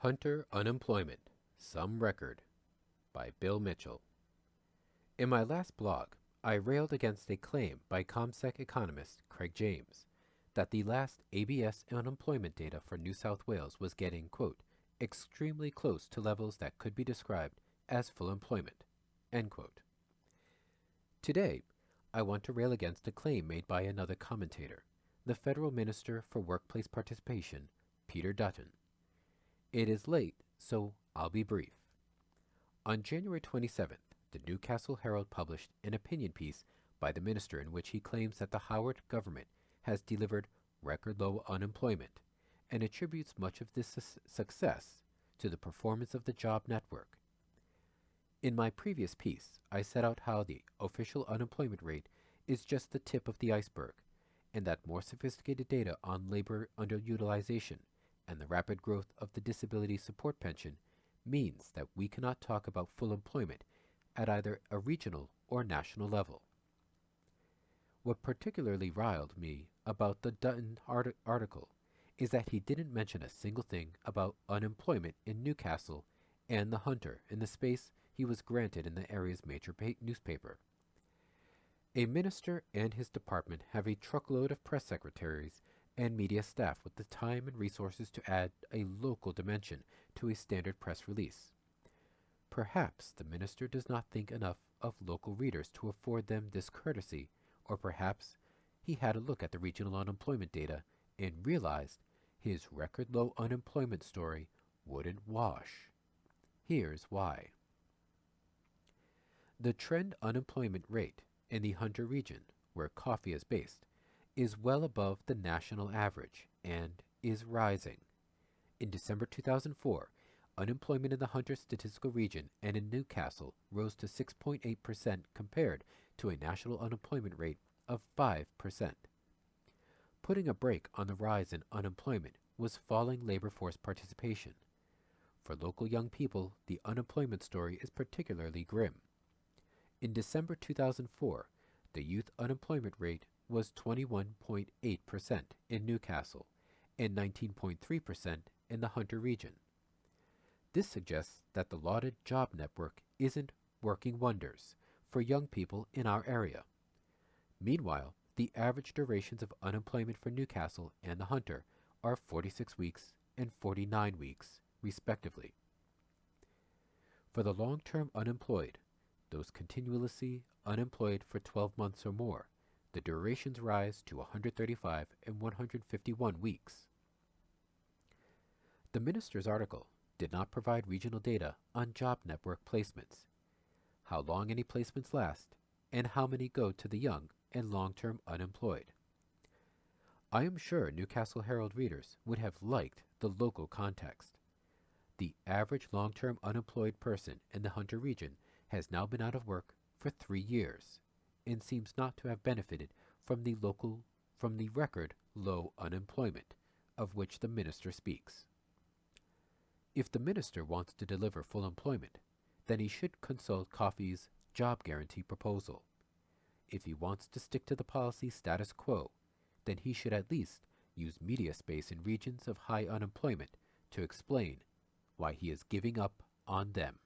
Hunter Unemployment, Some Record by Bill Mitchell. In my last blog, I railed against a claim by ComSec economist Craig James that the last ABS unemployment data for New South Wales was getting, quote, extremely close to levels that could be described as full employment, end quote. Today, I want to rail against a claim made by another commentator, the Federal Minister for Workplace Participation, Peter Dutton. It is late, so I'll be brief. On January 27th, the Newcastle Herald published an opinion piece by the minister in which he claims that the Howard government has delivered record-low unemployment and attributes much of this success to the performance of the job network. In my previous piece, I set out how the official unemployment rate is just the tip of the iceberg, and that more sophisticated data on labor underutilization and the rapid growth of the disability support pension means that we cannot talk about full employment at either a regional or national level. What particularly riled me about the Dutton article is that he didn't mention a single thing about unemployment in Newcastle and the Hunter in the space he was granted in the area's major newspaper. A minister and his department have a truckload of press secretaries and media staff with the time and resources to add a local dimension to a standard press release. Perhaps the minister does not think enough of local readers to afford them this courtesy, or perhaps he had a look at the regional unemployment data and realized his record-low unemployment story wouldn't wash. Here's why. The trend unemployment rate in the Hunter region, where coffee is based, is well above the national average and is rising. In December 2004, unemployment in the Hunter statistical region and in Newcastle rose to 6.8% compared to a national unemployment rate of 5%. Putting a brake on the rise in unemployment was falling labor force participation. For local young people, the unemployment story is particularly grim. In December 2004, the youth unemployment rate was 21.8% in Newcastle and 19.3% in the Hunter region. This suggests that the lauded job network isn't working wonders for young people in our area. Meanwhile, the average durations of unemployment for Newcastle and the Hunter are 46 weeks and 49 weeks, respectively. For the long-term unemployed, those continuously unemployed for 12 months or more, the durations rise to 135 and 151 weeks. The minister's article did not provide regional data on job network placements, how long any placements last, and how many go to the young and long-term unemployed. I am sure Newcastle Herald readers would have liked the local context. The average long-term unemployed person in the Hunter region has now been out of work for 3 years and seems not to have benefited from the record low unemployment of which the minister speaks. If the minister wants to deliver full employment, then he should consult Coffey's job guarantee proposal. If he wants to stick to the policy status quo, then he should at least use media space in regions of high unemployment to explain why he is giving up on them.